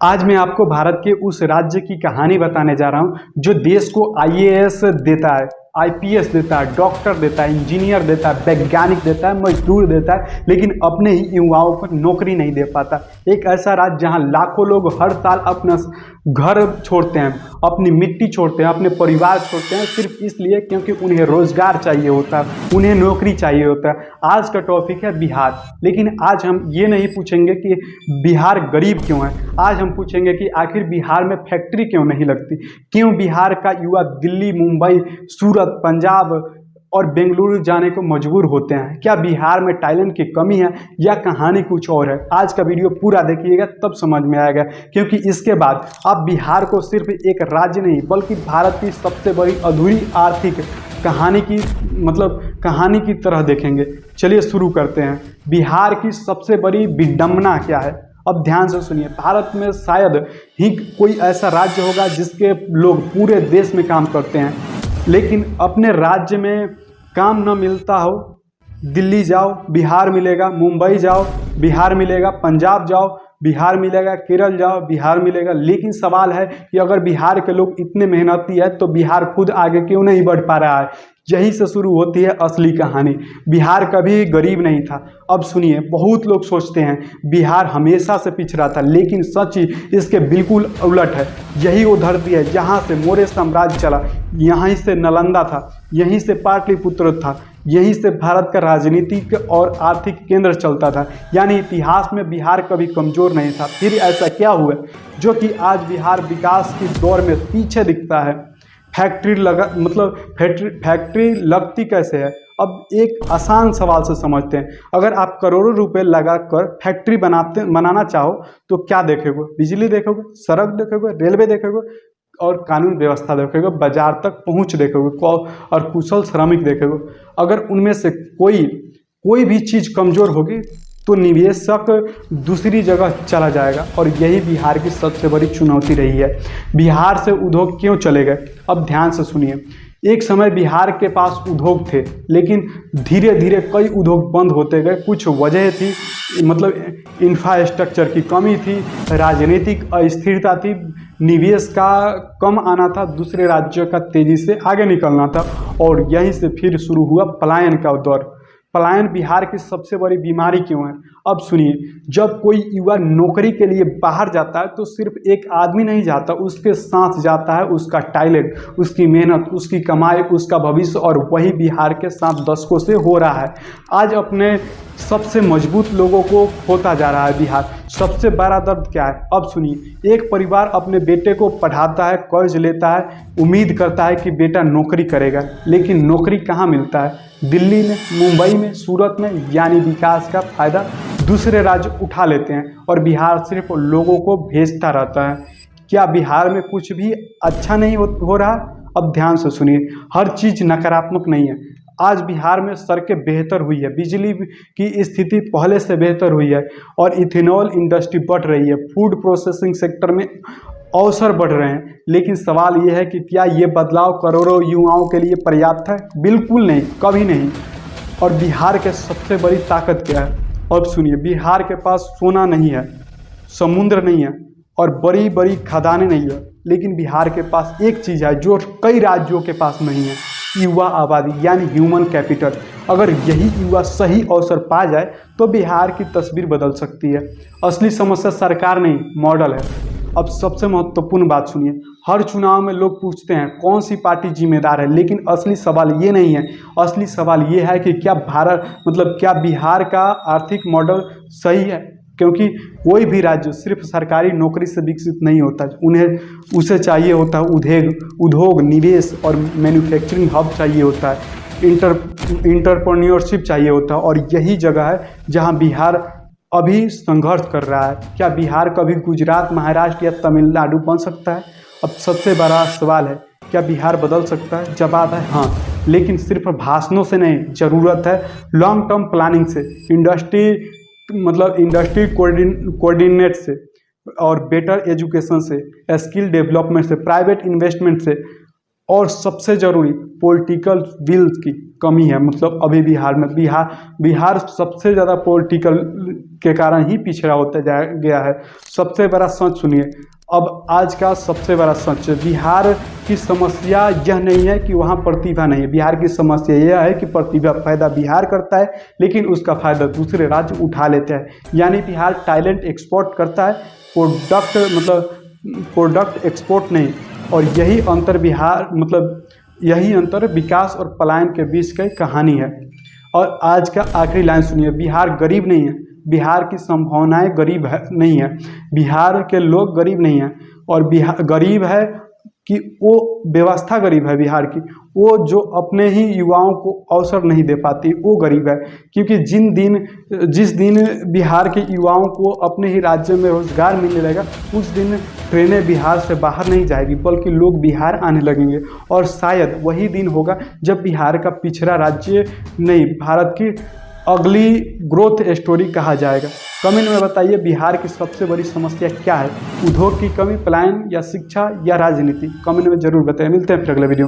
आज मैं आपको भारत के उस राज्य की कहानी बताने जा रहा हूं जो देश को आईएएस देता है, आईपीएस देता है, डॉक्टर देता है, इंजीनियर देता है, वैज्ञानिक देता है, मजदूर देता है, लेकिन अपने ही युवाओं को नौकरी नहीं दे पाता। एक ऐसा राज्य जहां लाखों लोग हर साल अपना घर छोड़ते हैं, अपनी मिट्टी छोड़ते हैं, अपने परिवार छोड़ते हैं, सिर्फ इसलिए क्योंकि उन्हें रोजगार चाहिए होता है, उन्हें नौकरी चाहिए होता है। आज का टॉपिक है बिहार। लेकिन आज हम ये नहीं पूछेंगे कि बिहार गरीब क्यों है, आज हम पूछेंगे कि आखिर बिहार में फैक्ट्री क्यों नहीं लगती, क्यों बिहार का युवा दिल्ली, मुंबई, सूरत, पंजाब और बेंगलुरु जाने को मजबूर होते हैं। क्या बिहार में टैलेंट की कमी है या कहानी कुछ और है? आज का वीडियो पूरा देखिएगा तब समझ में आएगा, क्योंकि इसके बाद आप बिहार को सिर्फ एक राज्य नहीं बल्कि भारत की सबसे बड़ी अधूरी आर्थिक कहानी की तरह देखेंगे। चलिए शुरू करते हैं। बिहार की सबसे बड़ी विडंबना क्या है? अब ध्यान से सुनिए। भारत में शायद ही कोई ऐसा राज्य होगा जिसके लोग पूरे देश में काम करते हैं, लेकिन अपने राज्य में काम न मिलता हो। दिल्ली जाओ बिहार मिलेगा, मुंबई जाओ बिहार मिलेगा, पंजाब जाओ बिहार मिलेगा, केरल जाओ बिहार मिलेगा। लेकिन सवाल है कि अगर बिहार के लोग इतने मेहनती है तो बिहार खुद आगे क्यों नहीं बढ़ पा रहा है? यहीं से शुरू होती है असली कहानी। बिहार कभी गरीब नहीं था। अब सुनिए, बहुत लोग सोचते हैं बिहार हमेशा से पिछड़ा था, लेकिन सच इसके बिल्कुल उलट है। यही वो धरती है जहाँ से मौर्य साम्राज्य चला, यहीं से नालंदा था, यहीं से पाटलिपुत्र था, यहीं से भारत का राजनीतिक और आर्थिक केंद्र चलता था। यानी इतिहास में बिहार कभी कमज़ोर नहीं था। फिर ऐसा क्या हुआ जो कि आज बिहार विकास की दौर में पीछे दिखता है? फैक्ट्री लगती कैसे है? अब एक आसान सवाल से समझते हैं। अगर आप करोड़ों रुपए लगाकर फैक्ट्री बनाना चाहो तो क्या देखोगे? बिजली देखोगे, सड़क देखोगे, रेलवे देखोगे और कानून व्यवस्था देखोगे, बाजार तक पहुंच देखोगे और कुशल श्रमिक देखोगे। अगर उनमें से कोई भी चीज़ कमज़ोर होगी तो निवेशक दूसरी जगह चला जाएगा, और यही बिहार की सबसे बड़ी चुनौती रही है। बिहार से उद्योग क्यों चले गए? अब ध्यान से सुनिए। एक समय बिहार के पास उद्योग थे, लेकिन धीरे धीरे कई उद्योग बंद होते गए। कुछ वजह थी, इंफ्रास्ट्रक्चर की कमी थी, राजनीतिक अस्थिरता थी, निवेश का कम आना था, दूसरे राज्यों का तेजी से आगे निकलना था, और यहीं से फिर शुरू हुआ पलायन का दौर। पलायन बिहार की सबसे बड़ी बीमारी क्यों है? अब सुनिए, जब कोई युवा नौकरी के लिए बाहर जाता है तो सिर्फ एक आदमी नहीं जाता, उसके साथ जाता है उसका टैलेंट, उसकी मेहनत, उसकी कमाई, उसका भविष्य, और वही बिहार के साथ दशकों से हो रहा है। आज अपने सबसे मजबूत लोगों को खोता जा रहा है बिहार। सबसे बड़ा दर्द क्या है? अब सुनिए, एक परिवार अपने बेटे को पढ़ाता है, कर्ज लेता है, उम्मीद करता है कि बेटा नौकरी करेगा, लेकिन नौकरी कहाँ मिलता है? दिल्ली में, मुंबई में, सूरत में। यानी विकास का फायदा दूसरे राज्य उठा लेते हैं और बिहार सिर्फ लोगों को भेजता रहता है। क्या बिहार में कुछ भी अच्छा नहीं हो रहा? अब ध्यान से सुनिए, हर चीज़ नकारात्मक नहीं है। आज बिहार में सड़कें बेहतर हुई है, बिजली की स्थिति पहले से बेहतर हुई है, और इथेनॉल इंडस्ट्री बढ़ रही है, फूड प्रोसेसिंग सेक्टर में अवसर बढ़ रहे हैं। लेकिन सवाल ये है कि क्या ये बदलाव करोड़ों युवाओं के लिए पर्याप्त है? बिल्कुल नहीं, कभी नहीं। और बिहार के सबसे बड़ी ताकत क्या है? अब सुनिए, बिहार के पास सोना नहीं है, समुद्र नहीं है और बड़ी बड़ी खदानें नहीं है, लेकिन बिहार के पास एक चीज़ है जो कई राज्यों के पास नहीं है, युवा आबादी, यानी ह्यूमन कैपिटल। अगर यही युवा सही अवसर पा जाए तो बिहार की तस्वीर बदल सकती है। असली समस्या सरकार नहीं, मॉडल है। अब सबसे महत्वपूर्ण बात सुनिए, हर चुनाव में लोग पूछते हैं कौन सी पार्टी जिम्मेदार है, लेकिन असली सवाल ये नहीं है। असली सवाल ये है कि क्या बिहार का आर्थिक मॉडल सही है? क्योंकि कोई भी राज्य सिर्फ सरकारी नौकरी से विकसित नहीं होता, उसे चाहिए होता है उद्योग, निवेश और मैन्युफैक्चरिंग हब चाहिए होता है, इंटरप्रेन्योरशिप चाहिए होता है, और यही जगह है जहां बिहार अभी संघर्ष कर रहा है। क्या बिहार कभी गुजरात, महाराष्ट्र या तमिलनाडु बन सकता है? अब सबसे बड़ा सवाल है, क्या बिहार बदल सकता है? जवाब है हाँ, लेकिन सिर्फ भाषणों से नहीं, ज़रूरत है लॉन्ग टर्म प्लानिंग से, इंडस्ट्री कोऑर्डिनेट से, और बेटर एजुकेशन से, स्किल डेवलपमेंट से, प्राइवेट इन्वेस्टमेंट से, और सबसे ज़रूरी पॉलिटिकल विल की कमी है। मतलब अभी बिहार में बिहार सबसे ज़्यादा पॉलिटिकल के कारण ही पिछड़ा होता जा गया है। सबसे बड़ा सच सुनिए, अब आज का सबसे बड़ा सच, बिहार की समस्या यह नहीं है कि वहाँ प्रतिभा नहीं है। बिहार की समस्या यह है कि प्रतिभा पैदा बिहार करता है, लेकिन उसका फ़ायदा दूसरे राज्य उठा लेते हैं। यानी बिहार टैलेंट एक्सपोर्ट करता है, प्रोडक्ट एक्सपोर्ट नहीं। और यही अंतर यही अंतर विकास और पलायन के बीच की कहानी है। और आज का आखिरी लाइन सुनिए, बिहार गरीब नहीं है, बिहार की संभावनाएं गरीब नहीं है, बिहार के लोग गरीब नहीं हैं। और बिहार गरीब है कि वो व्यवस्था गरीब है बिहार की, वो जो अपने ही युवाओं को अवसर नहीं दे पाती, वो गरीब है। क्योंकि जिस दिन बिहार के युवाओं को अपने ही राज्य में रोजगार मिलने लगेगा, उस दिन ट्रेनें बिहार से बाहर नहीं जाएगी, बल्कि लोग बिहार आने लगेंगे। और शायद वही दिन होगा जब बिहार का पिछड़ा राज्य नहीं, भारत की अगली ग्रोथ स्टोरी कहा जाएगा। कमेंट में बताइए बिहार की सबसे बड़ी समस्या क्या है, उद्योग की कमी, पलायन, या शिक्षा, या राजनीति। कमेंट में जरूर बताइए। मिलते हैं फिर अगले वीडियो।